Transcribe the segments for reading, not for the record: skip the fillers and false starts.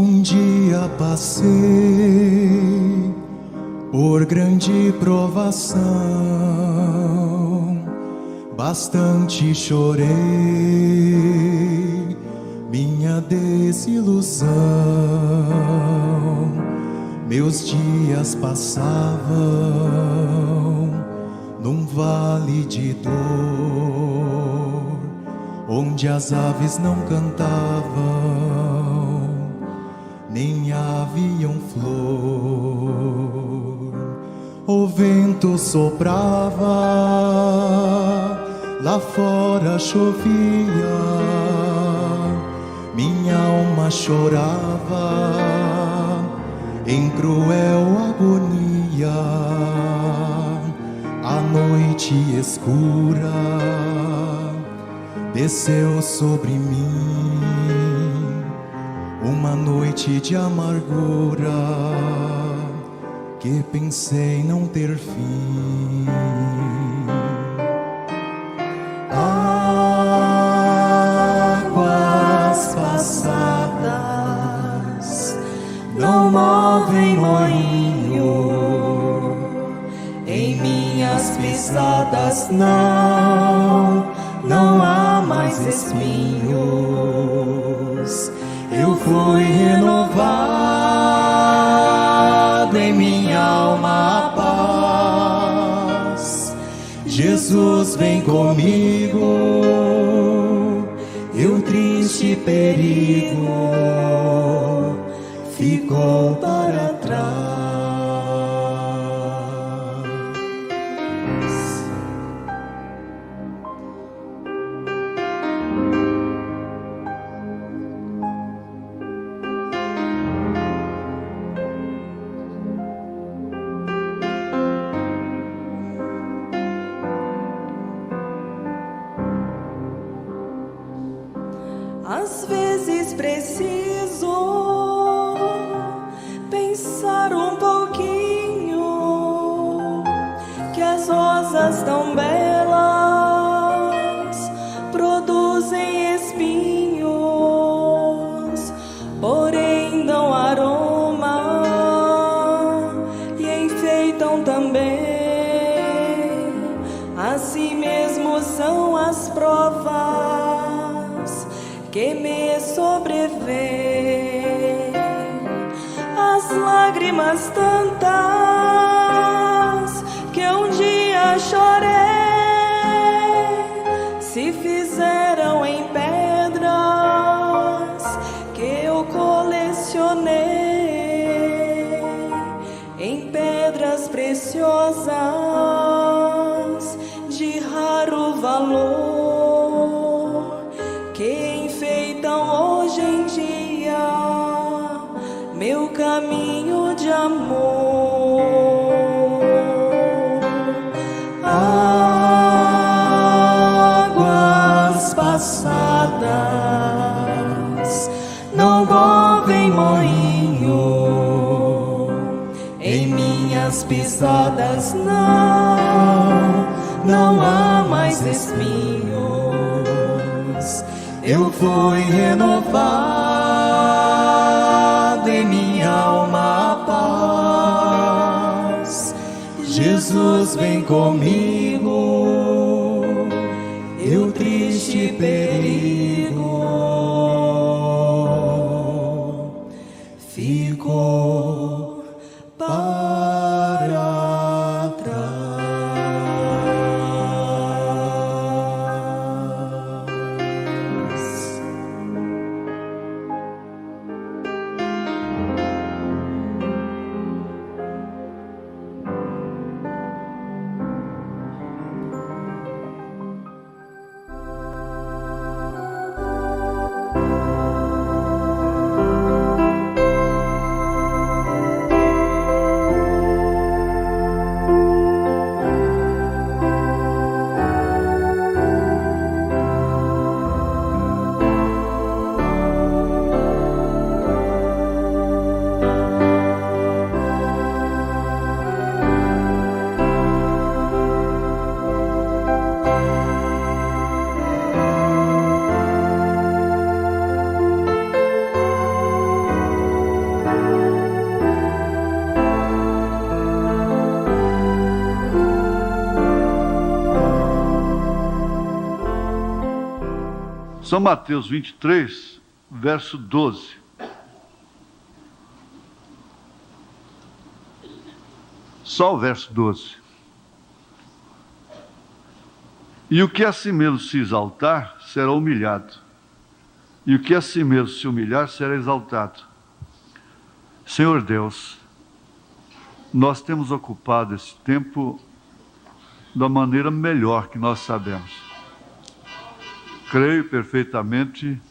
Um dia passei por grande provação, bastante chorei minha desilusão. Meus dias passavam num vale de dor, onde as aves não cantavam, nem haviam flor. O vento soprava, lá fora chovia, minha alma chorava em cruel agonia. A noite escura desceu sobre mim, uma noite de amargura que pensei não ter fim. Águas passadas não movem moinho, em minhas pisadas não há mais espinhos. Eu fui renovado, em minha alma a paz. Jesus vem comigo, e o triste perigo ficou para trás. Às vezes preciso pensar um pouquinho que as rosas tão belas produzem espinhos, porém dão aroma e enfeitam também. Assim mesmo são as provas que me sobrevêm, as lágrimas tantas que um dia chorei se fizeram em pedras que eu colecionei, em pedras preciosas de raro valor, que enfeitam hoje em dia meu caminho de amor. Águas passadas não movem moinho, em minhas pisadas não há mais espinhos. Eu fui renovado, em minha alma a paz. Jesus vem comigo, e o triste perigo ficou para trás. São Mateus 23, verso 12. Só o verso 12. E o que a si mesmo se exaltar, será humilhado. E o que a si mesmo se humilhar, será exaltado. Senhor Deus, nós temos ocupado esse tempo da maneira melhor que nós sabemos. Creio perfeitamente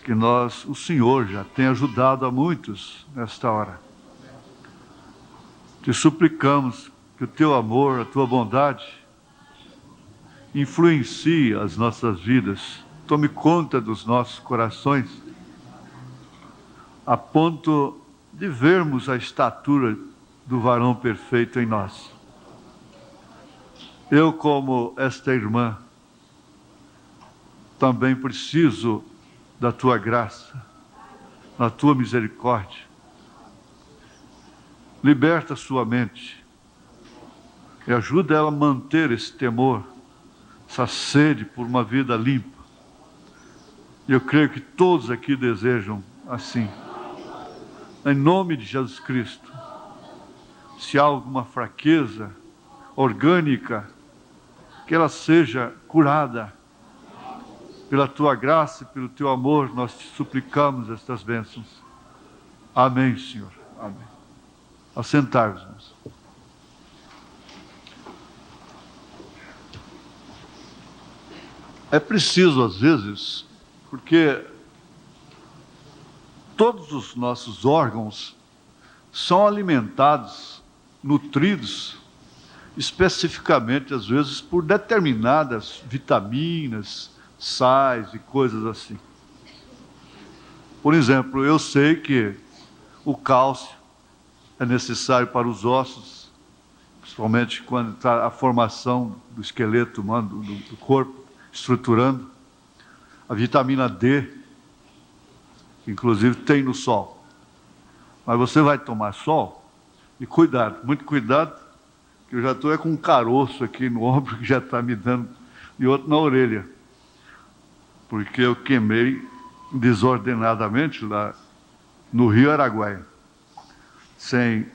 que o Senhor já tem ajudado a muitos nesta hora. Te suplicamos que o teu amor, a tua bondade, influencie as nossas vidas, tome conta dos nossos corações, a ponto de vermos a estatura do varão perfeito em nós. Eu, como esta irmã, também preciso da tua graça, da tua misericórdia. Liberta sua mente e ajuda ela a manter esse temor, essa sede por uma vida limpa. E eu creio que todos aqui desejam assim. Em nome de Jesus Cristo, se há alguma fraqueza orgânica, que ela seja curada. Pela tua graça e pelo teu amor, nós te suplicamos estas bênçãos. Amém, Senhor. Amém. Assentai-vos, irmãos. É preciso, às vezes, porque todos os nossos órgãos são alimentados, nutridos, especificamente, às vezes, por determinadas vitaminas, sais e coisas assim. Por exemplo, eu sei que o cálcio é necessário para os ossos, principalmente quando está a formação do esqueleto humano, do corpo, estruturando. A vitamina D, que inclusive tem no sol. Mas você vai tomar sol, e cuidado, muito cuidado, que eu já estou com um caroço aqui no ombro que já está me dando, e outro na orelha. Porque eu queimei desordenadamente lá no Rio Araguaia, sem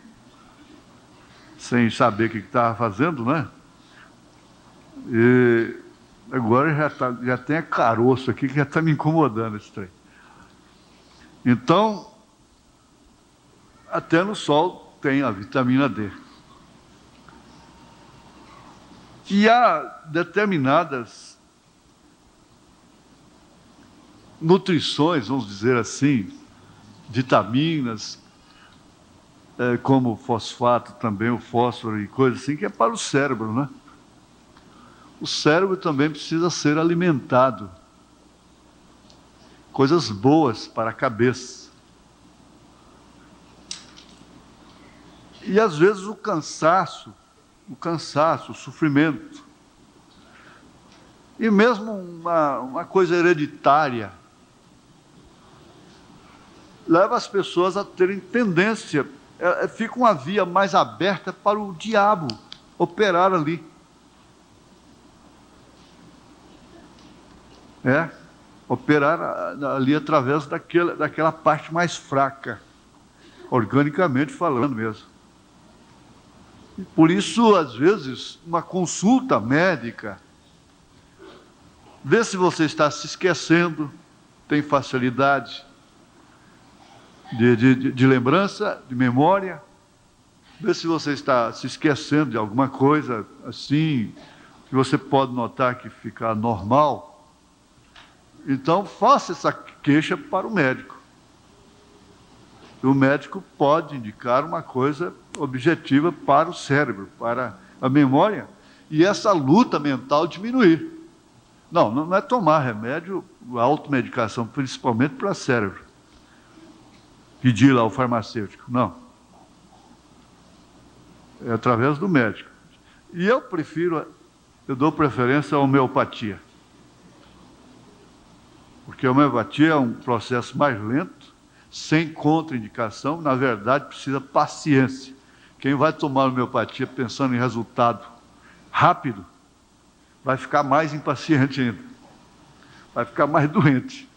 saber o que estava fazendo, né? E agora já tem caroço aqui que já está me incomodando esse trem. Então, até no sol tem a vitamina D. E há determinadas nutrições, vamos dizer assim, vitaminas, como o fosfato também, o fósforo e coisas assim, que é para o cérebro, né? O cérebro também precisa ser alimentado. Coisas boas para a cabeça. E às vezes o cansaço, o sofrimento, e mesmo uma coisa hereditária, leva as pessoas a terem tendência, fica uma via mais aberta para o diabo operar ali. Operar ali através daquela parte mais fraca, organicamente falando mesmo. E por isso, às vezes, uma consulta médica, vê se você está se esquecendo, tem facilidade de lembrança, de memória, vê se você está se esquecendo de alguma coisa assim, que você pode notar que fica normal. Então, faça essa queixa para o médico. O médico pode indicar uma coisa objetiva para o cérebro, para a memória, e essa luta mental diminuir. Não é tomar remédio, automedicação, principalmente para o cérebro. Pedir lá ao farmacêutico, não. É através do médico. E eu dou preferência à homeopatia. Porque a homeopatia é um processo mais lento, sem contraindicação, na verdade precisa paciência. Quem vai tomar homeopatia pensando em resultado rápido, vai ficar mais impaciente ainda. vai ficar mais doente.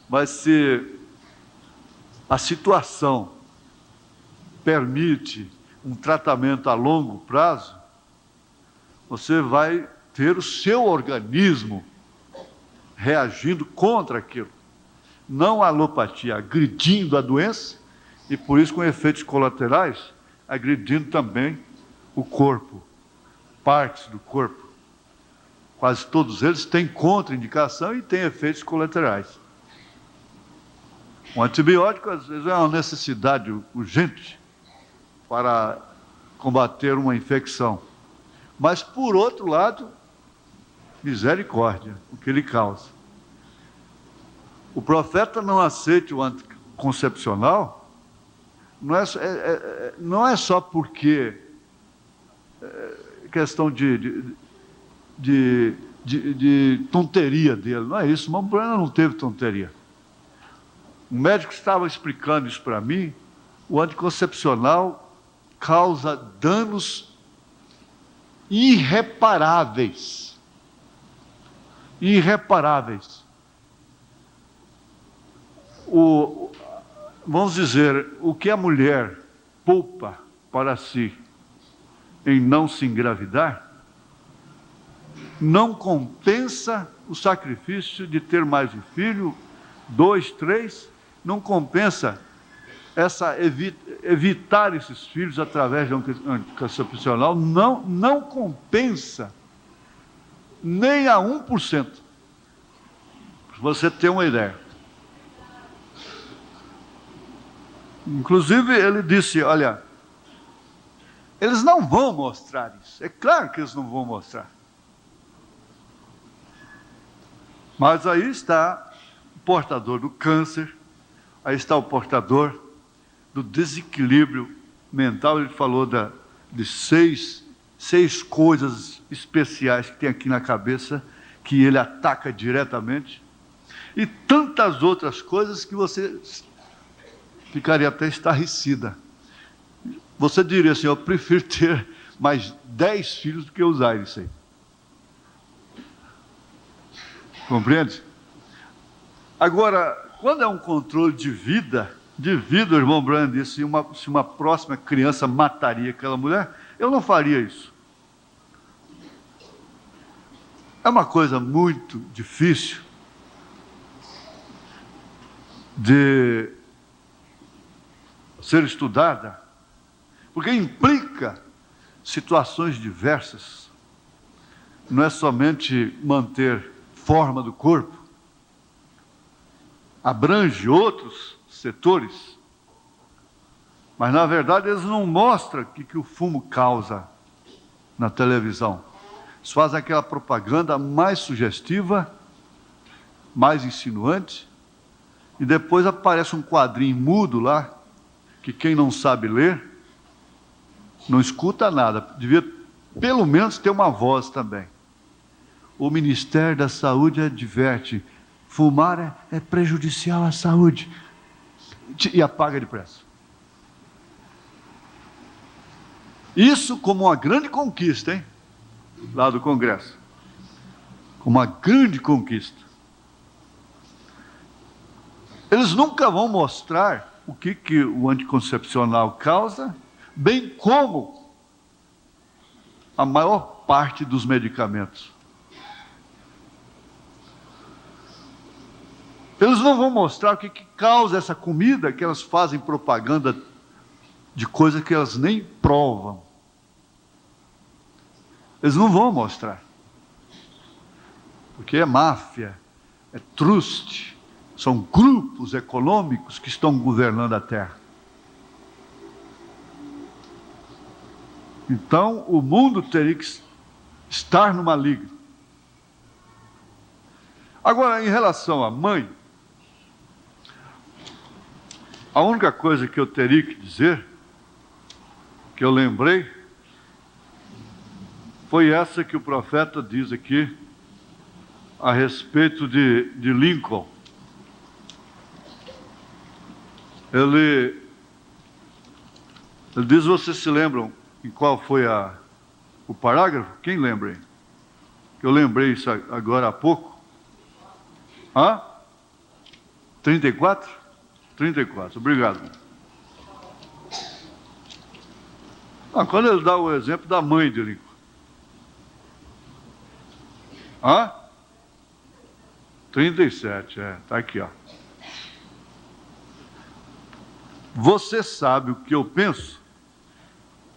Mas se a situação permite um tratamento a longo prazo, você vai ter o seu organismo reagindo contra aquilo. Não a alopatia agredindo a doença, e por isso com efeitos colaterais, agredindo também o corpo, partes do corpo. Quase todos eles têm contraindicação e têm efeitos colaterais. Um antibiótico, às vezes, é uma necessidade urgente para combater uma infecção. Mas, por outro lado, misericórdia, o que ele causa. O profeta não aceita o anticoncepcional, não é só porque questão de tonteria dele, não é isso. Irmão Brana não teve tonteria. O médico estava explicando isso para mim. O anticoncepcional causa danos irreparáveis. Irreparáveis. Vamos dizer, o que a mulher poupa para si em não se engravidar, não compensa o sacrifício de ter mais um filho, 2, 3, não compensa evitar esses filhos através de um anticoncepcional, não compensa nem a 1%. Para você ter uma ideia. Inclusive ele disse, olha, eles não vão mostrar isso. É claro que eles não vão mostrar. Mas aí está o portador do câncer, aí está o portador do desequilíbrio mental. Ele falou de seis coisas especiais que tem aqui na cabeça, que ele ataca diretamente, e tantas outras coisas que você ficaria até estarrecida. Você diria assim, eu prefiro ter mais 10 filhos do que usar isso aí. Compreende? Agora, quando é um controle de vida, o irmão Branham disse, se uma próxima criança mataria aquela mulher, eu não faria isso. É uma coisa muito difícil de ser estudada, porque implica situações diversas. Não é somente manter forma do corpo, abrange outros setores, mas na verdade eles não mostram o que o fumo causa na televisão. Eles fazem aquela propaganda mais sugestiva, mais insinuante, e depois aparece um quadrinho mudo lá, que quem não sabe ler, não escuta nada, devia pelo menos ter uma voz também. O Ministério da Saúde adverte, fumar é prejudicial à saúde, e apaga depressa. Isso como uma grande conquista, hein? Lá do Congresso. Como uma grande conquista. Eles nunca vão mostrar o que o anticoncepcional causa, bem como a maior parte dos medicamentos. Eles não vão mostrar o que causa essa comida, que elas fazem propaganda de coisas que elas nem provam. Eles não vão mostrar. Porque é máfia, é trust, são grupos econômicos que estão governando a terra. Então, o mundo teria que estar no maligno. Agora, em relação à mãe, a única coisa que eu teria que dizer, que eu lembrei, foi essa que o profeta diz aqui, a respeito de Lincoln. Ele diz, vocês se lembram em qual foi o parágrafo? Quem lembra aí? Eu lembrei isso agora há pouco. Hã? 34? 34, obrigado. Quando ele dá o exemplo da mãe de Lincoln. Hã? 37, está aqui, ó. Você sabe o que eu penso?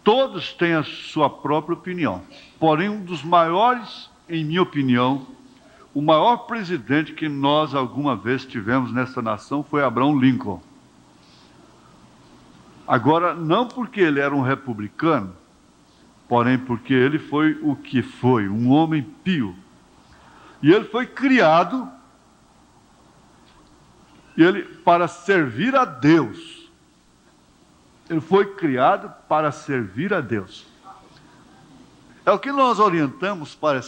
Todos têm a sua própria opinião. Porém, um dos maiores, em minha opinião, o maior presidente que nós alguma vez tivemos nessa nação foi Abraham Lincoln. Agora, não porque ele era um republicano, porém porque ele foi o que foi, um homem pio. E ele foi criado para servir a Deus. Ele foi criado para servir a Deus. É o que nós orientamos para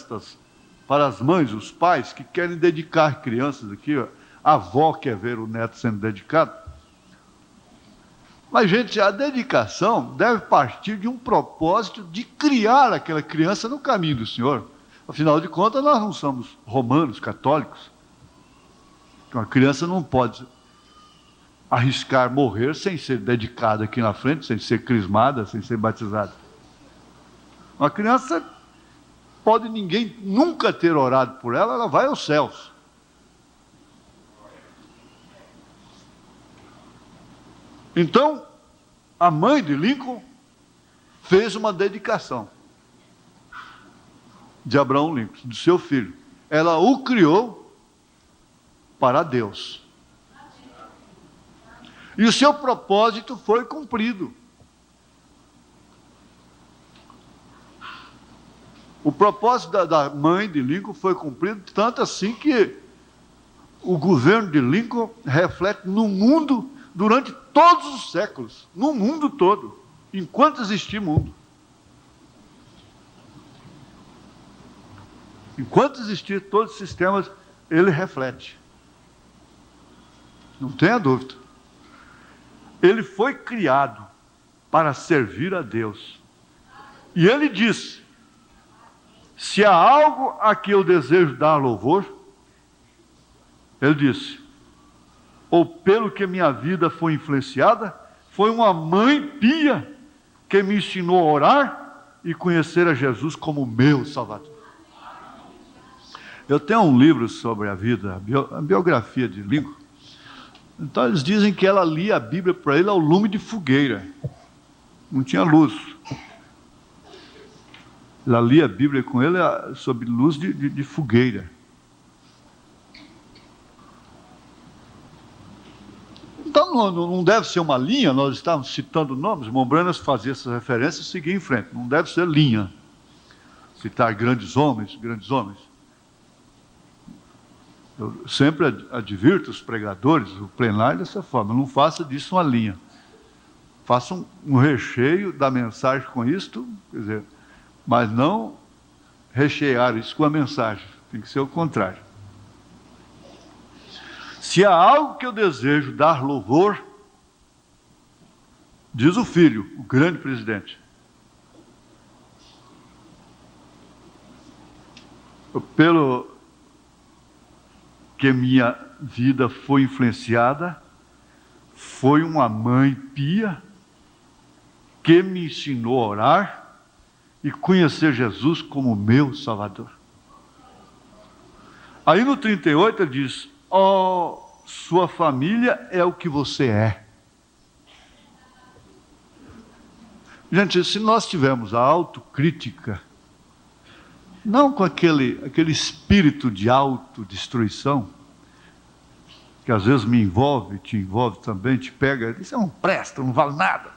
as mães, os pais que querem dedicar crianças aqui. Ó. A avó quer ver o neto sendo dedicado. Mas, gente, a dedicação deve partir de um propósito de criar aquela criança no caminho do Senhor. Afinal de contas, nós não somos romanos, católicos. Então, a criança não pode arriscar morrer sem ser dedicada aqui na frente, sem ser crismada, sem ser batizada. Uma criança pode ninguém nunca ter orado por ela, ela vai aos céus. Então, a mãe de Lincoln fez uma dedicação de Abraham Lincoln, do seu filho. Ela o criou para Deus. E o seu propósito foi cumprido. O propósito da mãe de Lincoln foi cumprido, tanto assim que o governo de Lincoln reflete no mundo durante todos os séculos, no mundo todo, enquanto existir mundo. Enquanto existir todos os sistemas, ele reflete. Não tenha dúvida. Ele foi criado para servir a Deus. E ele disse: se há algo a que eu desejo dar louvor, ele disse, ou pelo que minha vida foi influenciada, foi uma mãe pia que me ensinou a orar e conhecer a Jesus como meu Salvador. Eu tenho um livro sobre a vida, a biografia de Lincoln. Então eles dizem que ela lia a Bíblia para ele ao lume de fogueira. Não tinha luz. Ela lia a Bíblia com ele sob luz de fogueira. Então não deve ser uma linha, nós estávamos citando nomes, Mombranas fazia essas referências e seguia em frente. Não deve ser linha. Citar grandes homens, grandes homens. Eu sempre advirto os pregadores, o plenário dessa forma, não faça disso uma linha. Faça um recheio da mensagem com isto, quer dizer, mas não rechear isso com a mensagem, tem que ser o contrário. Se há algo que eu desejo dar louvor, diz o filho, o grande presidente, pelo que minha vida foi influenciada, foi uma mãe pia que me ensinou a orar e conhecer Jesus como meu Salvador. Aí no 38 ele diz, sua família é o que você é. Gente, se nós tivermos a autocrítica, não com aquele espírito de autodestruição, que às vezes me envolve, te envolve também, te pega, isso não presta, não vale nada,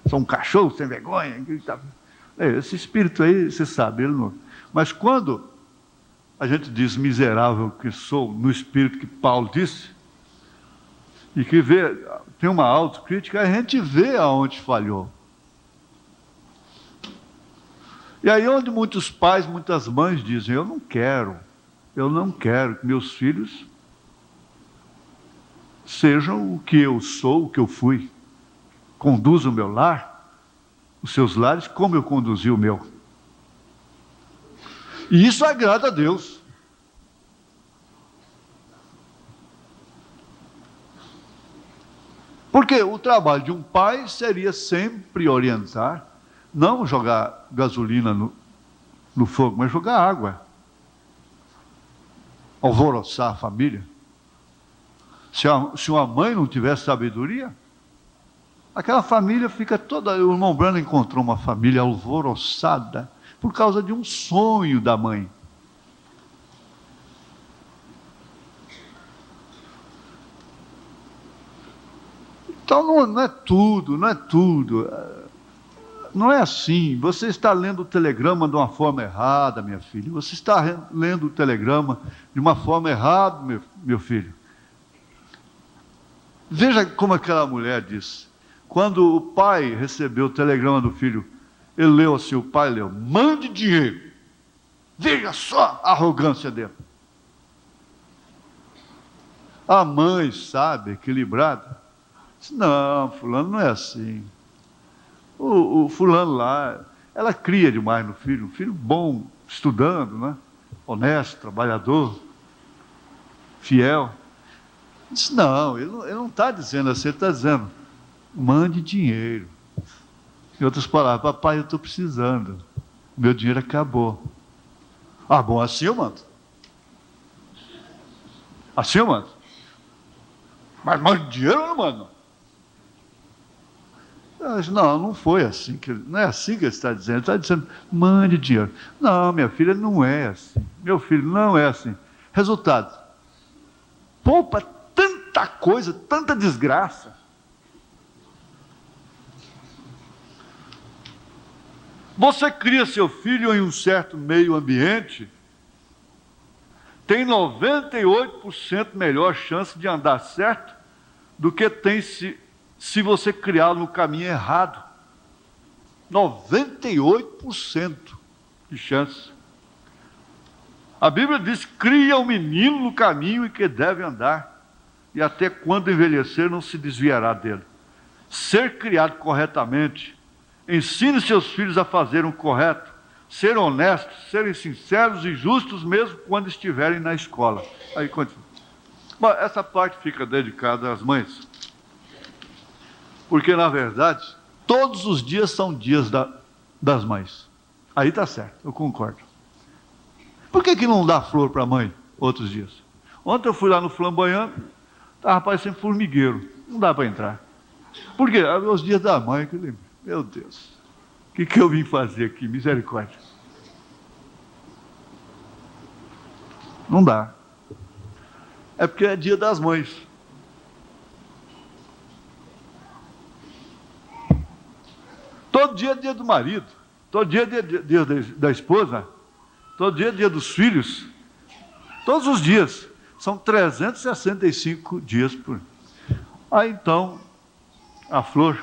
sou um cachorro sem vergonha. Esse espírito aí, você sabe, ele não. Mas quando a gente diz miserável que sou, no espírito que Paulo disse, e que tem uma autocrítica, a gente vê aonde falhou. E aí onde muitos pais, muitas mães dizem, eu não quero que meus filhos sejam o que eu sou, o que eu fui. Conduzam o meu lar, os seus lares, como eu conduzi o meu. E isso agrada a Deus. Porque o trabalho de um pai seria sempre orientar, não jogar gasolina no fogo, mas jogar água. Alvoroçar a família. Se uma mãe não tiver sabedoria, aquela família fica toda... O irmão Branham encontrou uma família alvoroçada por causa de um sonho da mãe. Então não é tudo. Não é assim. Você está lendo o telegrama de uma forma errada, minha filha. Você está lendo o telegrama de uma forma errada, meu filho. Veja como aquela mulher disse. Quando o pai recebeu o telegrama do filho, ele leu assim, o pai leu: mande dinheiro. Veja só a arrogância dele. A mãe, sabe, equilibrada, disse: não, fulano não é assim. O fulano lá, ela cria demais no filho, um filho bom, estudando, né? Honesto, trabalhador, fiel. Disse: não, ele não está dizendo assim, ele está dizendo: mande dinheiro. Em outras palavras: papai, eu estou precisando, meu dinheiro acabou. Ah, bom, assim eu mando. Assim eu mando. Mas mande dinheiro ou não mando? Não foi assim, não é assim que ele está dizendo. Ele está dizendo: mande dinheiro. Não, minha filha, não é assim. Meu filho, não é assim. Resultado: poupa tanta coisa, tanta desgraça. Você cria seu filho em um certo meio ambiente, tem 98% melhor chance de andar certo do que tem se você criá-lo no caminho errado. 98% de chance. A Bíblia diz: cria o menino no caminho em que deve andar, e até quando envelhecer não se desviará dele. Ser criado corretamente, ensine seus filhos a fazer o correto, ser honestos, serem sinceros e justos mesmo quando estiverem na escola. Aí continua. Bom, essa parte fica dedicada às mães, porque na verdade todos os dias são dias das mães. Aí está certo, eu concordo. Por que não dá flor para a mãe outros dias? Ontem eu fui lá no Flamboyant, estava parecendo formigueiro, não dá para entrar. Por quê? Os dias da mãe, que eu lembro. Meu Deus, o que eu vim fazer aqui? Misericórdia. Não dá. É porque é dia das mães. Todo dia é dia do marido, todo dia é dia da esposa, todo dia é dia dos filhos. Todos os dias. São 365 dias por... Aí então, a flor...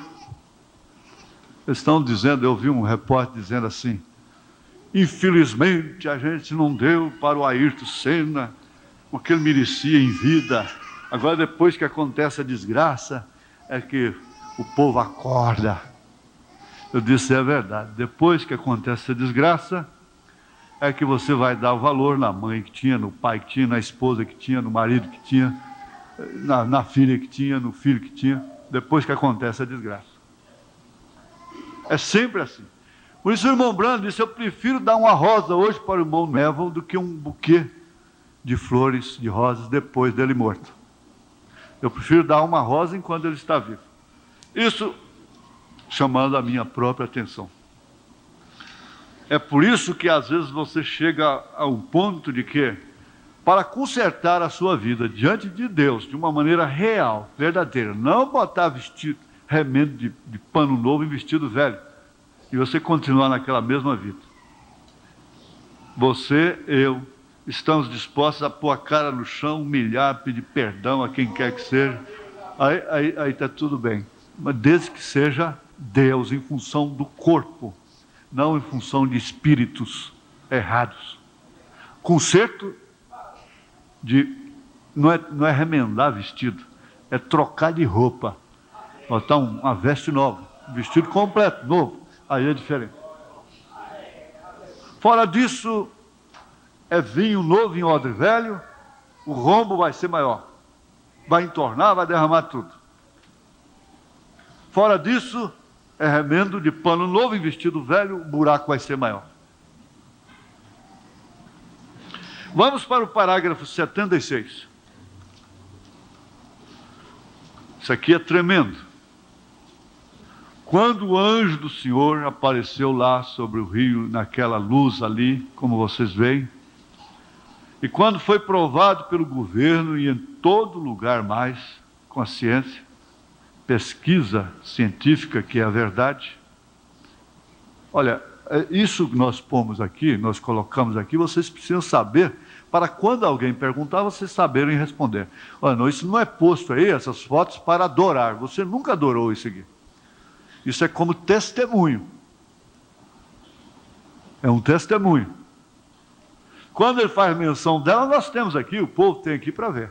Eles estão dizendo, eu vi um repórter dizendo assim: infelizmente a gente não deu para o Ayrton Senna o que ele merecia em vida. Agora, depois que acontece a desgraça, é que o povo acorda. Eu disse: é verdade. Depois que acontece a desgraça, é que você vai dar o valor na mãe que tinha, no pai que tinha, na esposa que tinha, no marido que tinha, na filha que tinha, no filho que tinha, depois que acontece a desgraça. É sempre assim. Por isso o irmão Branham disse: eu prefiro dar uma rosa hoje para o irmão Neville do que um buquê de flores, de rosas, depois dele morto. Eu prefiro dar uma rosa enquanto ele está vivo. Isso chamando a minha própria atenção. É por isso que às vezes você chega a um ponto de que, para consertar a sua vida diante de Deus, de uma maneira real, verdadeira, não botar vestido, remendo de pano novo em vestido velho, e você continuar naquela mesma vida. Você, eu, estamos dispostos a pôr a cara no chão, humilhar, pedir perdão a quem quer que seja. Aí está tudo bem. Mas desde que seja Deus em função do corpo, não em função de espíritos errados. Conserto não é remendar vestido, é trocar de roupa. Botar uma veste nova, um vestido completo, novo, aí é diferente. Fora disso, é vinho novo em odre velho, o rombo vai ser maior. Vai entornar, vai derramar tudo. Fora disso, é remendo de pano novo em vestido velho, o buraco vai ser maior. Vamos para o parágrafo 76. Isso aqui é tremendo. Quando o anjo do Senhor apareceu lá sobre o rio, naquela luz ali, como vocês veem, e quando foi provado pelo governo e em todo lugar mais, com a ciência, pesquisa científica, que é a verdade. Olha, isso que nós pomos aqui, nós colocamos aqui, vocês precisam saber, para quando alguém perguntar, vocês saberem responder. Olha, não, isso não é posto aí, essas fotos, para adorar. Você nunca adorou isso aqui. Isso é como testemunho. É um testemunho. Quando ele faz menção dela, nós temos aqui, o povo tem aqui para ver.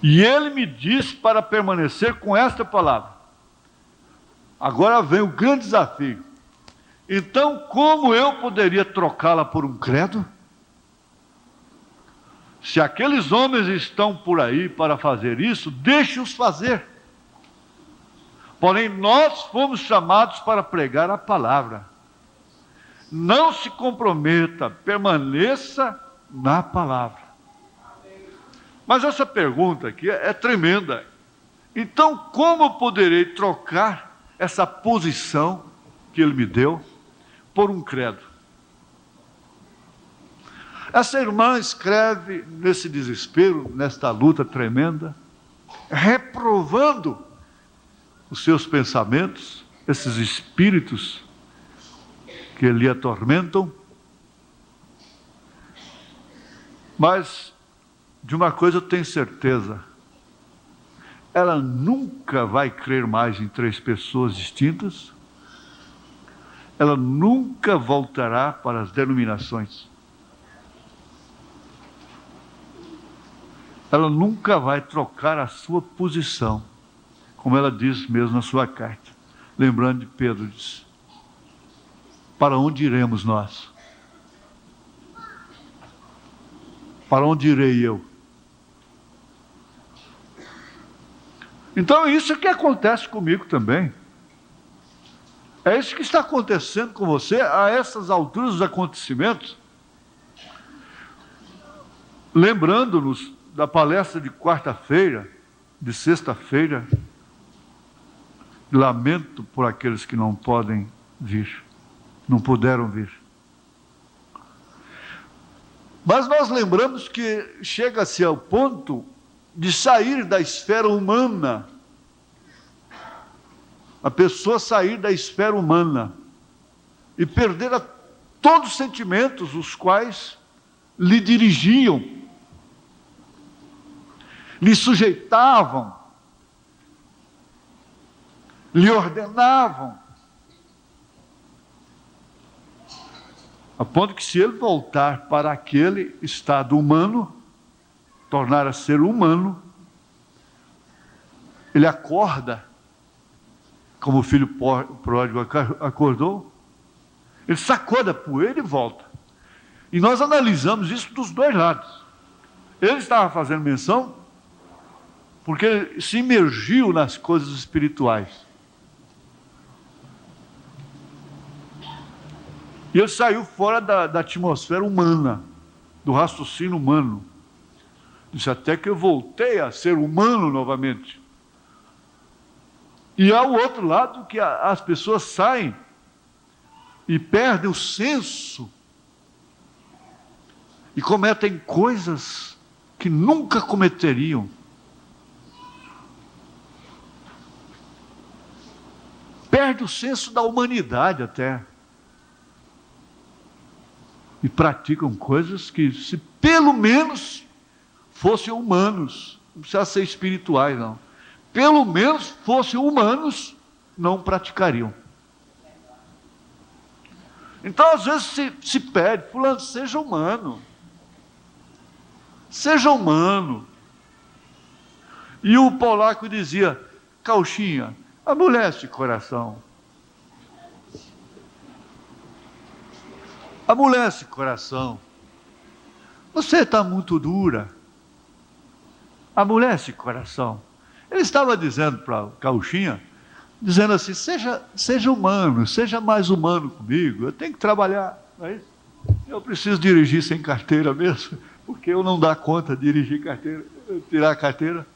E ele me disse para permanecer com esta palavra. Agora vem o grande desafio. Então, como eu poderia trocá-la por um credo? Se aqueles homens estão por aí para fazer isso, deixe-os fazer. Porém, nós fomos chamados para pregar a palavra. Não se comprometa, permaneça na palavra. Mas essa pergunta aqui é tremenda. Então, como eu poderei trocar essa posição que ele me deu por um credo? Essa irmã escreve nesse desespero, nesta luta tremenda, reprovando os seus pensamentos, esses espíritos que lhe atormentam. Mas de uma coisa eu tenho certeza: ela nunca vai crer mais em 3 pessoas distintas, ela nunca voltará para as denominações, ela nunca vai trocar a sua posição, como ela diz mesmo na sua carta, lembrando de Pedro, diz: para onde iremos nós? Para onde irei eu? Então é isso que acontece comigo também. É isso que está acontecendo com você a essas alturas dos acontecimentos. Lembrando-nos da palestra de quarta-feira, de sexta-feira, lamento por aqueles que não podem vir, não puderam vir. Mas nós lembramos que chega-se ao ponto de sair da esfera humana, a pessoa sair da esfera humana e perder todos os sentimentos os quais lhe dirigiam, lhe sujeitavam, lhe ordenavam, a ponto que, se ele voltar para aquele estado humano, tornar a ser humano, ele acorda, como o filho pródigo acordou, ele sacode a poeira e volta. E nós analisamos isso dos dois lados. Ele estava fazendo menção porque ele se imergiu nas coisas espirituais. E ele saiu fora da atmosfera humana, do raciocínio humano. Disse: até que eu voltei a ser humano novamente. E há o outro lado, que as pessoas saem e perdem o senso e cometem coisas que nunca cometeriam. Perde o senso da humanidade até. E praticam coisas que, se pelo menos fossem humanos, não precisa ser espirituais, não. Pelo menos fossem humanos, não praticariam. Então, às vezes, se pede: fulano, seja humano. Seja humano. E o polaco dizia: Cauchinha, amolece o coração. Amolece o coração. Você está muito dura. Amolece o coração. Ele estava dizendo para o Cauchinha, dizendo assim, seja humano, seja mais humano comigo, eu tenho que trabalhar, não é isso? Eu preciso dirigir sem carteira mesmo, porque eu não dá conta de dirigir carteira, tirar a carteira.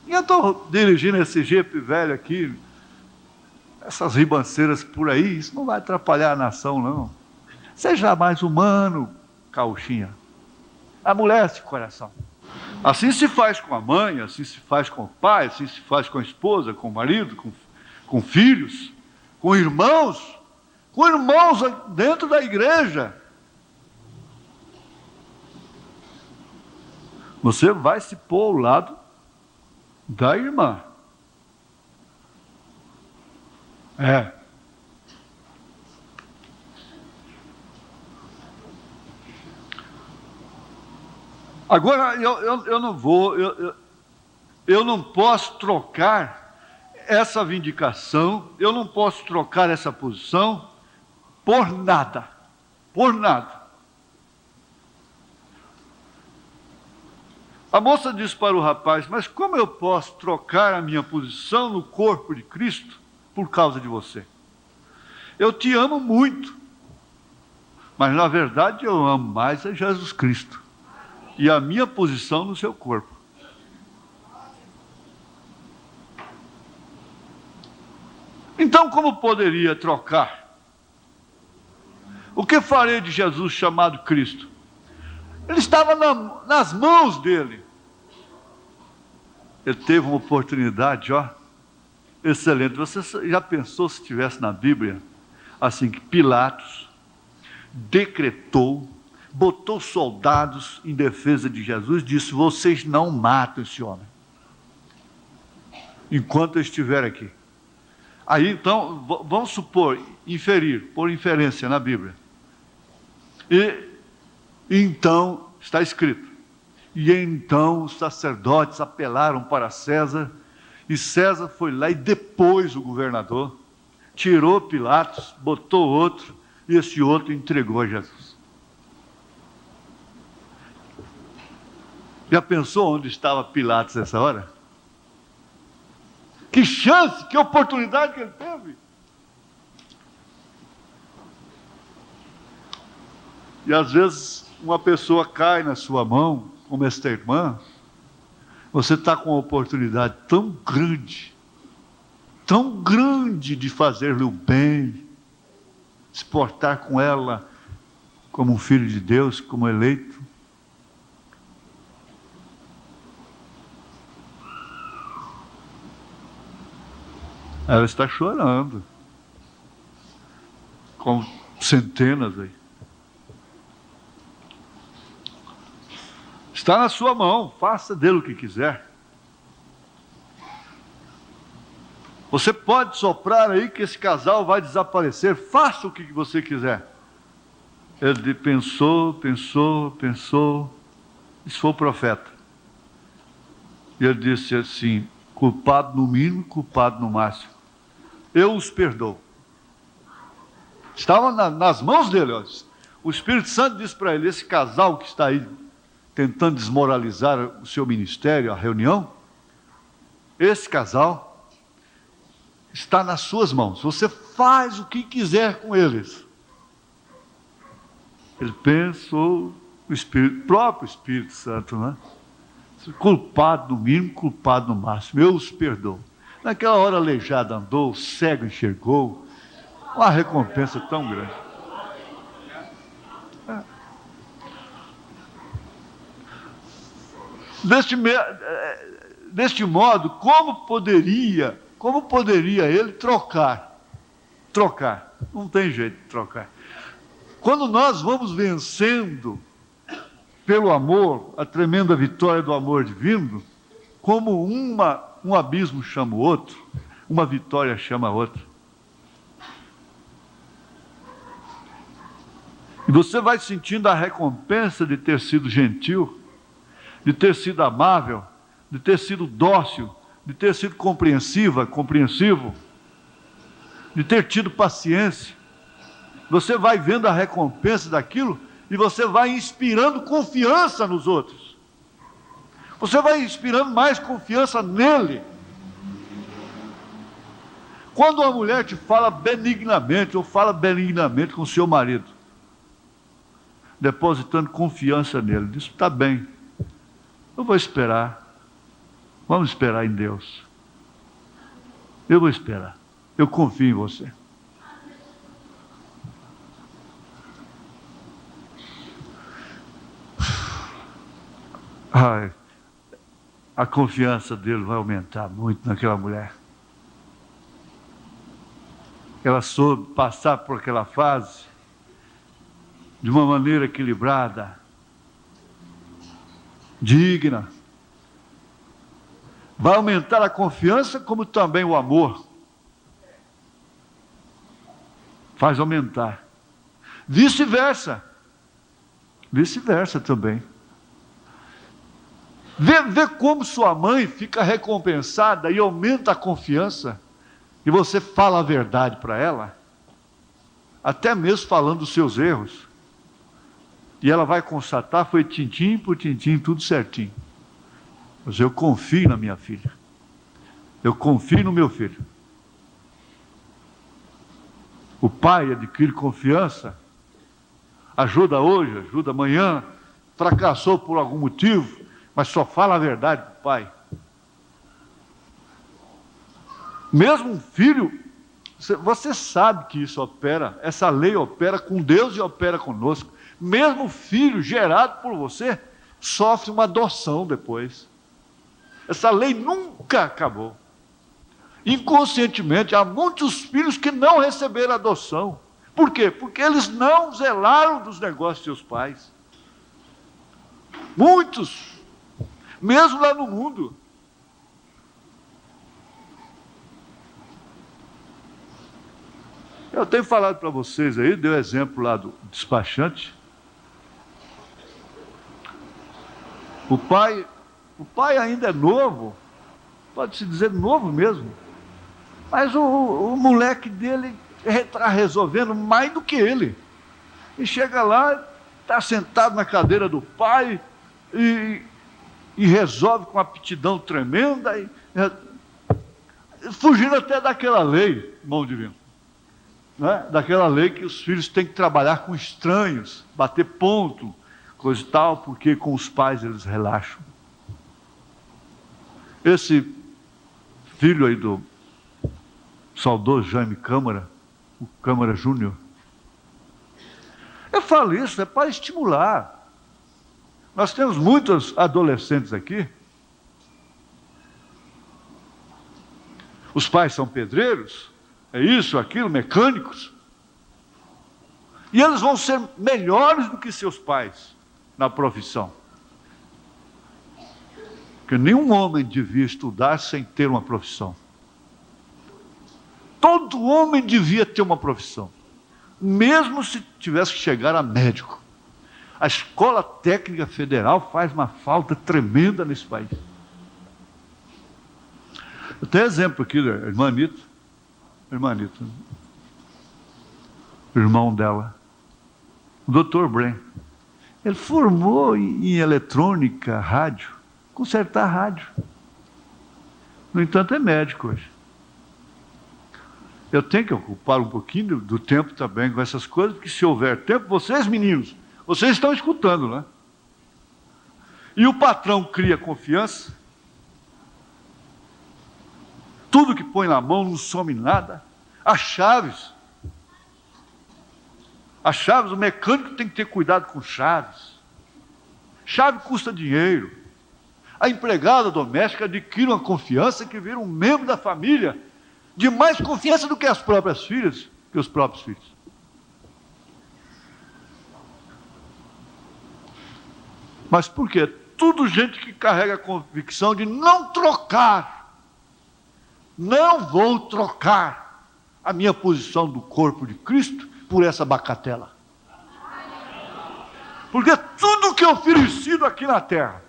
E eu estou dirigindo esse Jeep velho aqui, essas ribanceiras por aí, isso não vai atrapalhar a nação, não. Seja mais humano, Cauchinha. Amolece o coração. Assim se faz com a mãe, assim se faz com o pai, assim se faz com a esposa, com o marido, com filhos, com irmãos dentro da igreja. Você vai se pôr ao lado da irmã. Agora, eu não posso trocar essa vindicação, eu não posso trocar essa posição por nada. A moça disse para o rapaz, mas como eu posso trocar a minha posição no corpo de Cristo por causa de você? Eu te amo muito, mas na verdade eu amo mais a Jesus Cristo e a minha posição no seu corpo. Então, como poderia trocar? O que farei de Jesus chamado Cristo? Ele estava nas mãos dele. Ele teve uma oportunidade, excelente. Você já pensou se estivesse na Bíblia, assim que Pilatos decretou, botou soldados em defesa de Jesus, disse, vocês não matam esse homem, enquanto eu estiver aqui. Aí então, vamos supor, por inferência na Bíblia. E então, está escrito, e então os sacerdotes apelaram para César, e César foi lá e depôs o governador, tirou Pilatos, botou outro, e esse outro entregou a Jesus. Já pensou onde estava Pilatos nessa hora? Que chance, que oportunidade que ele teve! E às vezes uma pessoa cai na sua mão, como esta irmã, você está com uma oportunidade tão grande de fazer-lhe o bem, se portar com ela como um filho de Deus, como eleito. Ela está chorando, com centenas aí. Está na sua mão, faça dele o que quiser. Você pode soprar aí que esse casal vai desaparecer, faça o que você quiser. Ele pensou, isso foi o profeta. E ele disse assim, culpado no mínimo, culpado no máximo. Eu os perdoo. Estava nas mãos dele. O Espírito Santo disse para ele, esse casal que está aí tentando desmoralizar o seu ministério, a reunião, esse casal está nas suas mãos. Você faz o que quiser com eles. Ele pensou, o próprio Espírito Santo, né? Culpado no mínimo, culpado no máximo. Eu os perdoo. Naquela hora aleijado andou, o cego enxergou. Uma recompensa tão grande. Deste modo, como poderia ele trocar? Não tem jeito de trocar. Quando nós vamos vencendo pelo amor, a tremenda vitória do amor divino, como um abismo chama o outro, uma vitória chama a outra. E você vai sentindo a recompensa de ter sido gentil, de ter sido amável, de ter sido dócil, de ter sido compreensivo, de ter tido paciência. Você vai vendo a recompensa daquilo e você vai inspirando confiança nos outros. Você vai inspirando mais confiança nele. Quando uma mulher te fala benignamente, ou fala benignamente com o seu marido, depositando confiança nele, diz: está bem, eu vou esperar, vamos esperar em Deus. Eu vou esperar, eu confio em você. Ai, a confiança dele vai aumentar muito naquela mulher. Ela soube passar por aquela fase de uma maneira equilibrada, digna. Vai aumentar a confiança, como também o amor. Faz aumentar. Vice-versa. Vice-versa também. Vê como sua mãe fica recompensada e aumenta a confiança. E você fala a verdade para ela, até mesmo falando dos seus erros. E ela vai constatar, foi tintim por tintim, tudo certinho. Mas eu confio na minha filha. Eu confio no meu filho. O pai adquire confiança, ajuda hoje, ajuda amanhã, fracassou por algum motivo, mas só fala a verdade para o pai. Mesmo um filho, você sabe que isso opera, essa lei opera com Deus e opera conosco. Mesmo o filho gerado por você sofre uma adoção depois. Essa lei nunca acabou. Inconscientemente, há muitos filhos que não receberam adoção. Por quê? Porque eles não zelaram dos negócios de seus pais. Muitos, mesmo lá no mundo. Eu tenho falado para vocês aí, dei o exemplo lá do despachante. O pai ainda é novo, pode-se dizer novo mesmo, mas o moleque dele está resolvendo mais do que ele. E chega lá, está sentado na cadeira do pai e resolve com uma aptidão tremenda, fugindo até daquela lei, irmão divino. Né? Daquela lei que os filhos têm que trabalhar com estranhos, bater ponto, coisa e tal, porque com os pais eles relaxam. Esse filho aí do saudoso Jaime Câmara, o Câmara Júnior, eu falo isso, é para estimular. Nós temos muitos adolescentes aqui. Os pais são pedreiros, é isso, aquilo, mecânicos. E eles vão ser melhores do que seus pais na profissão. Porque nenhum homem devia estudar sem ter uma profissão. Todo homem devia ter uma profissão. Mesmo se tivesse que chegar a médico. A Escola Técnica Federal faz uma falta tremenda nesse país. Eu tenho exemplo aqui da irmã Anitta. O irmão dela, o Dr. Bren. Ele formou em eletrônica, rádio, consertar rádio. No entanto, é médico hoje. Eu tenho que ocupar um pouquinho do tempo também com essas coisas, porque se houver tempo, vocês meninos, vocês estão escutando, né? E o patrão cria confiança. Tudo que põe na mão não some nada. As chaves, o mecânico tem que ter cuidado com chaves. Chave custa dinheiro. A empregada doméstica adquire uma confiança que vira um membro da família, de mais confiança do que as próprias filhas, que os próprios filhos. Mas por quê? Tudo gente que carrega a convicção de não trocar. Não vou trocar a minha posição do corpo de Cristo por essa bacatela. Porque tudo que é oferecido aqui na terra,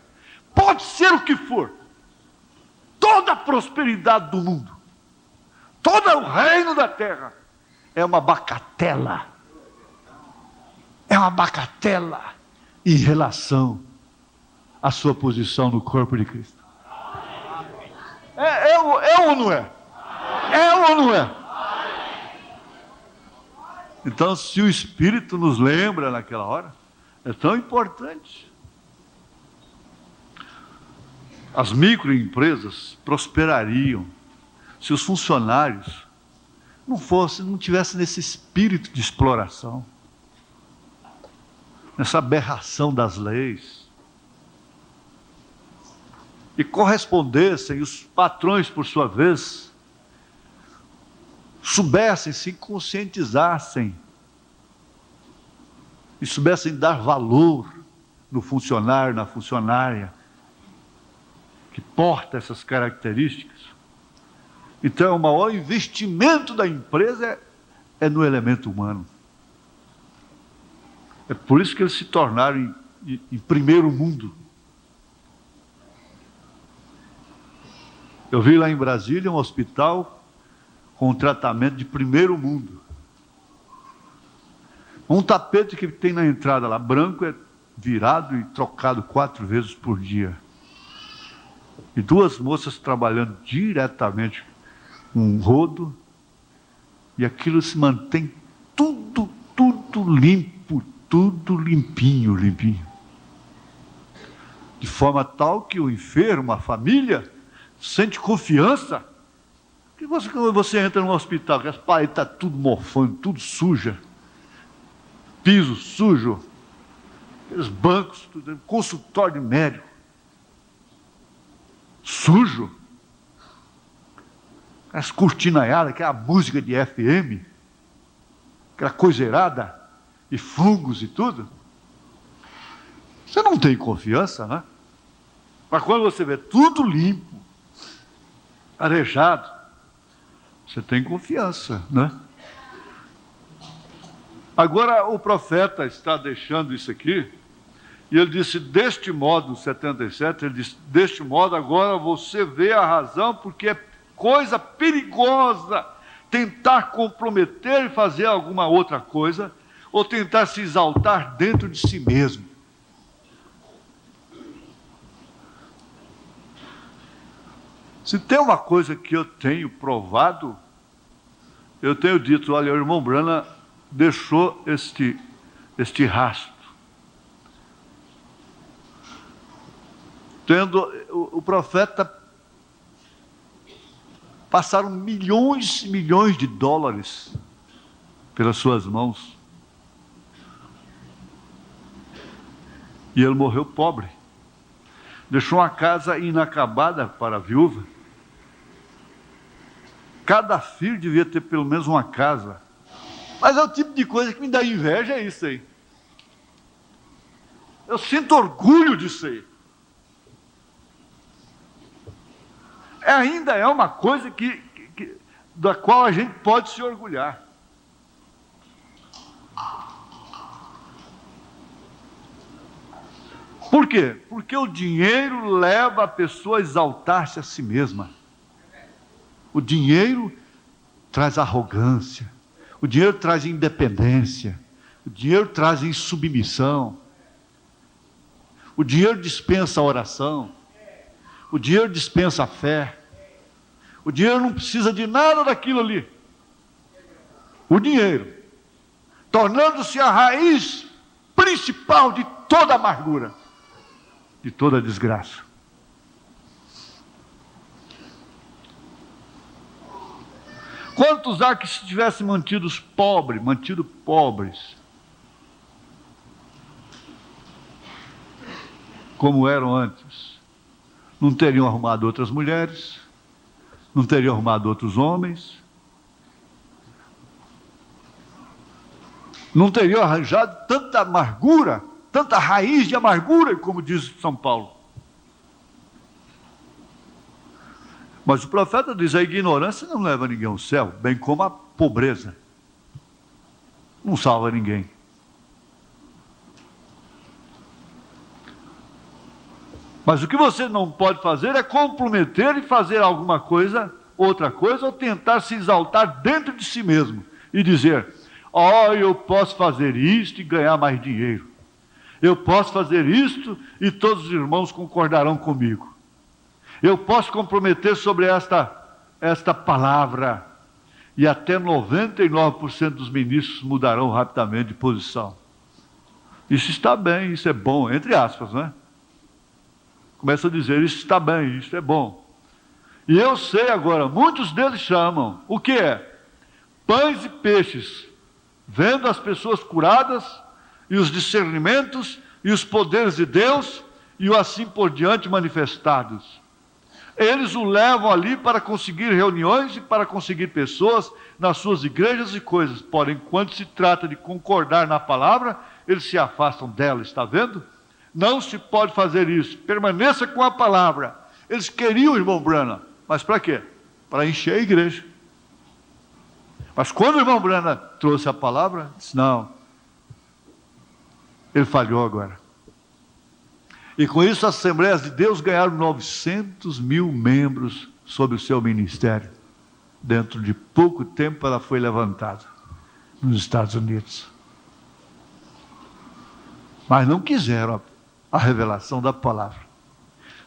pode ser o que for, toda a prosperidade do mundo, todo o reino da terra, é uma bacatela. É uma bacatela em relação a sua posição no corpo de Cristo. É ou não é? É ou não é? Então, se o Espírito nos lembra naquela hora, é tão importante. As microempresas prosperariam se os funcionários não tivessem nesse espírito de exploração, nessa aberração das leis, e correspondessem, e os patrões, por sua vez, soubessem, se conscientizassem, e soubessem dar valor no funcionário, na funcionária, que porta essas características. Então, o maior investimento da empresa é no elemento humano. É por isso que eles se tornaram em primeiro mundo. Eu vi lá em Brasília um hospital com um tratamento de primeiro mundo. Um tapete que tem na entrada lá, branco, é virado e trocado 4 vezes por dia. E 2 moças trabalhando diretamente com um rodo, e aquilo se mantém tudo limpo, tudo limpinho. De forma tal que o enfermo, a família, sente confiança. Que quando você entra num hospital, que as paredes estão tudo mofando, tudo suja, piso sujo, aqueles bancos, tudo, consultório de médico, sujo, as cortinaiadas, aquela música de FM, aquela coiseirada, e fungos e tudo, você não tem confiança, né? Mas quando você vê tudo limpo, arejado, você tem confiança, né? Agora o profeta está deixando isso aqui, e ele disse, deste modo, 77, ele disse, deste modo agora você vê a razão, porque é coisa perigosa tentar comprometer e fazer alguma outra coisa, ou tentar se exaltar dentro de si mesmo. Se tem uma coisa que eu tenho provado, eu tenho dito, olha, o irmão Branham deixou este rastro. O profeta passaram milhões e milhões de dólares pelas suas mãos. E ele morreu pobre. Deixou uma casa inacabada para a viúva. Cada filho devia ter pelo menos uma casa. Mas é o tipo de coisa que me dá inveja, é isso aí. Eu sinto orgulho disso aí. Ainda é uma coisa da qual a gente pode se orgulhar. Por quê? Porque o dinheiro leva a pessoa a exaltar-se a si mesma. O dinheiro traz arrogância. O dinheiro traz independência. O dinheiro traz insubmissão. O dinheiro dispensa a oração. O dinheiro dispensa a fé. O dinheiro não precisa de nada daquilo ali. O dinheiro, tornando-se a raiz principal de toda amargura, de toda desgraça. Quantos há que se tivessem mantido pobres, como eram antes, não teriam arrumado outras mulheres, não teriam arrumado outros homens, não teriam arranjado tanta amargura, tanta raiz de amargura, como diz São Paulo. Mas o profeta diz, a ignorância não leva ninguém ao céu, bem como a pobreza. Não salva ninguém. Mas o que você não pode fazer é comprometer e fazer alguma coisa, outra coisa, ou tentar se exaltar dentro de si mesmo e dizer, eu posso fazer isto e ganhar mais dinheiro. Eu posso fazer isto e todos os irmãos concordarão comigo. Eu posso comprometer sobre esta palavra e até 99% dos ministros mudarão rapidamente de posição. Isso está bem, isso é bom, entre aspas, né? Começa a dizer, isso está bem, isso é bom. E eu sei agora, muitos deles chamam, o que é? Pães e peixes, vendo as pessoas curadas, e os discernimentos, e os poderes de Deus, e o assim por diante manifestados. Eles o levam ali para conseguir reuniões e para conseguir pessoas nas suas igrejas e coisas. Porém, quando se trata de concordar na palavra, eles se afastam dela, está vendo? Não se pode fazer isso. Permaneça com a palavra. Eles queriam, irmão Branham, mas para quê? Para encher a igreja. Mas quando o irmão Branham trouxe a palavra, disse, não, ele falhou agora. E com isso as Assembleias de Deus ganharam 900 mil membros sob o seu ministério. Dentro de pouco tempo ela foi levantada nos Estados Unidos. Mas não quiseram a revelação da palavra.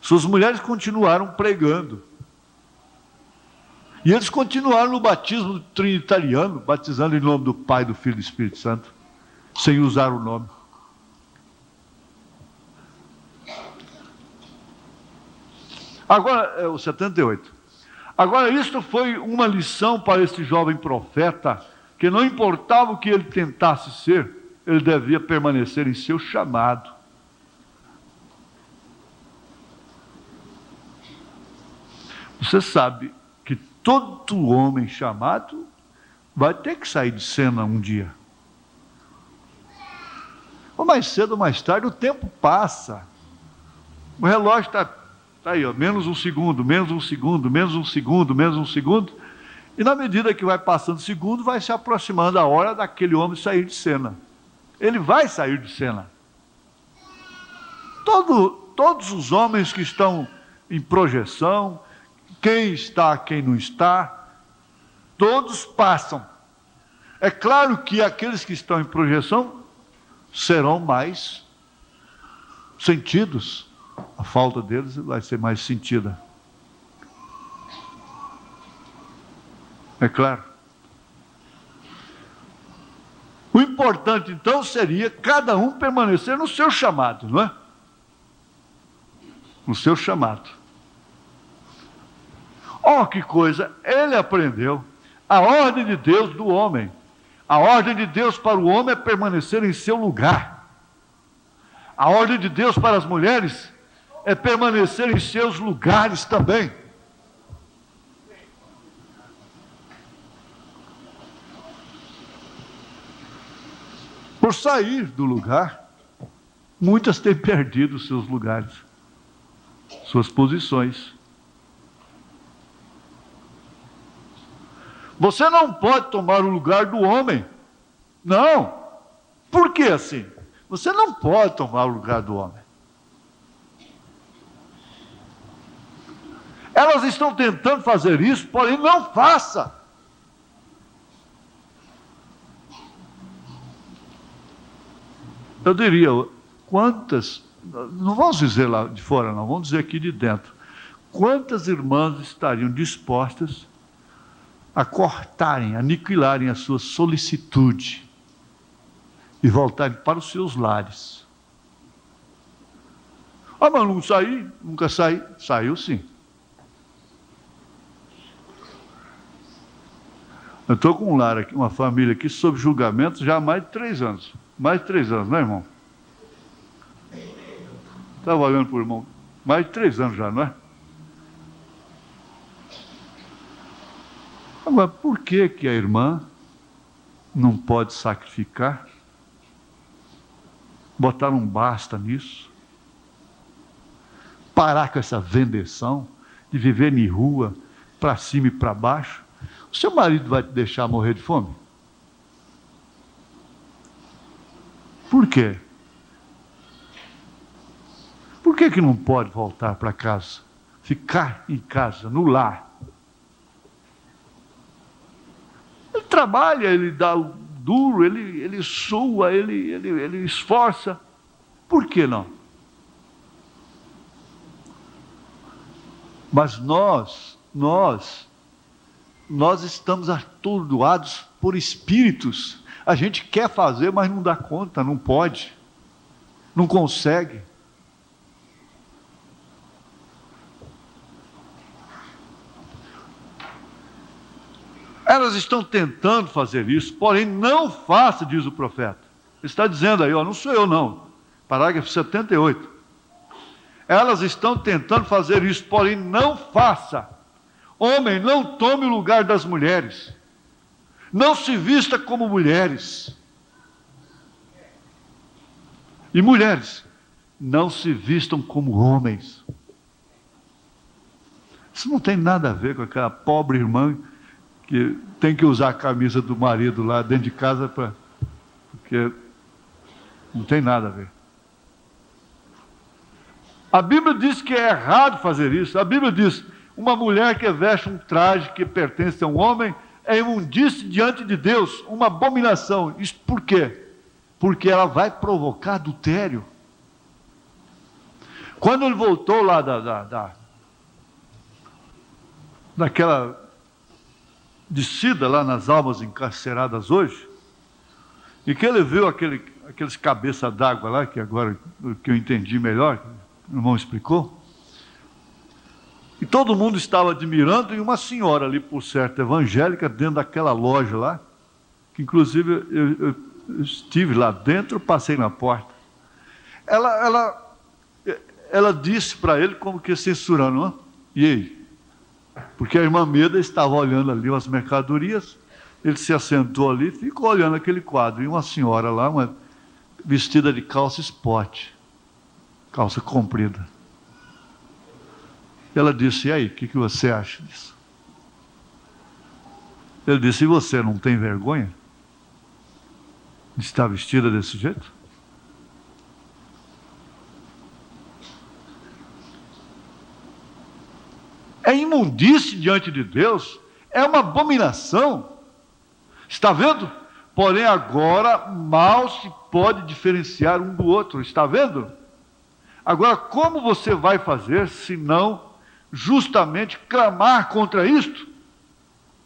Suas mulheres continuaram pregando. E eles continuaram no batismo trinitariano, batizando em nome do Pai, do Filho e do Espírito Santo, sem usar o nome. Agora, é o 78. Agora, isto foi uma lição para esse jovem profeta, que não importava o que ele tentasse ser, ele devia permanecer em seu chamado. Você sabe que todo homem chamado vai ter que sair de cena um dia. Ou mais cedo ou mais tarde, o tempo passa. O relógio está aí, ó, menos um segundo, menos um segundo, menos um segundo, menos um segundo. E na medida que vai passando segundo, vai se aproximando a hora daquele homem sair de cena. Ele vai sair de cena. Todos os homens que estão em projeção, quem está, quem não está, todos passam. É claro que aqueles que estão em projeção serão mais sentidos. A falta deles vai ser mais sentida. É claro. O importante então seria cada um permanecer no seu chamado, não é? No seu chamado. Oh, que coisa! Ele aprendeu a ordem de Deus do homem. A ordem de Deus para o homem é permanecer em seu lugar. A ordem de Deus para as mulheres é permanecer em seus lugares também. Por sair do lugar, muitas têm perdido seus lugares, suas posições. Você não pode tomar o lugar do homem. Não. Por que assim? Você não pode tomar o lugar do homem. Elas estão tentando fazer isso, porém não faça. Eu diria, quantas, não vamos dizer lá de fora não, vamos dizer aqui de dentro. Quantas irmãs estariam dispostas a cortarem, aniquilarem a sua solicitude e voltarem para os seus lares? Ah, mas não saí, nunca saí. Saiu sim. Eu estou com um lar aqui, uma família aqui, sob julgamento já há mais de 3 anos. Mais de 3 anos, não é, irmão? Estava olhando para o irmão. Mais de 3 anos já, não é? Agora, por que que a irmã não pode sacrificar? Botar um basta nisso? Parar com essa vendeção de viver em rua, para cima e para baixo? O seu marido vai te deixar morrer de fome? Por quê? Por que que não pode voltar para casa? Ficar em casa, no lar? Ele trabalha, ele dá o duro, ele sua, ele esforça. Por que não? Mas nós estamos atordoados por espíritos. A gente quer fazer, mas não dá conta, não pode, não consegue. Elas estão tentando fazer isso, porém não faça, diz o profeta. Ele está dizendo aí, ó, não sou eu não. Parágrafo 78. Elas estão tentando fazer isso, porém não faça. Homem, não tome o lugar das mulheres. Não se vista como mulheres. E mulheres, não se vistam como homens. Isso não tem nada a ver com aquela pobre irmã que tem que usar a camisa do marido lá dentro de casa porque não tem nada a ver. A Bíblia diz que é errado fazer isso. A Bíblia diz, uma mulher que veste um traje que pertence a um homem é imundície diante de Deus, uma abominação. Isso por quê? Porque ela vai provocar adultério. Quando ele voltou lá daquela descida lá nas almas encarceradas hoje, e que ele viu aqueles cabeça d'água lá, que agora que eu entendi melhor, o irmão explicou, e todo mundo estava admirando, e uma senhora ali, por certo, evangélica, dentro daquela loja lá, que inclusive eu estive lá dentro, passei na porta, ela disse para ele, como que censurando, ó, e aí? Porque a irmã Meda estava olhando ali as mercadorias, ele se assentou ali e ficou olhando aquele quadro. E uma senhora lá, vestida de calça esporte, calça comprida. Ela disse, e aí, o que você acha disso? Ele disse, e você não tem vergonha de estar vestida desse jeito? É imundície diante de Deus, é uma abominação. Está vendo? Porém agora mal se pode diferenciar um do outro, está vendo? Agora como você vai fazer se não justamente clamar contra isto?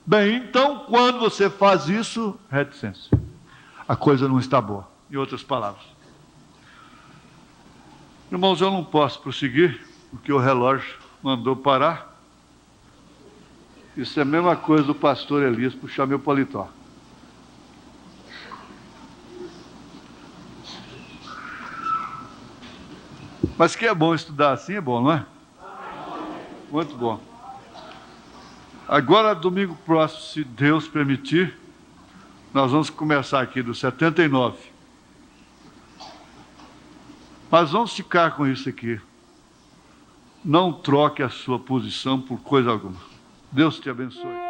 Bem, então quando você faz isso, reticência. A coisa não está boa, em outras palavras. Irmãos, eu não posso prosseguir, porque o relógio mandou parar. Isso é a mesma coisa do pastor Elias puxar meu paletó. Mas que é bom estudar assim, é bom, não é? Muito bom. Agora, domingo próximo, se Deus permitir, nós vamos começar aqui do 79. Mas vamos ficar com isso aqui. Não troque a sua posição por coisa alguma. Deus te abençoe.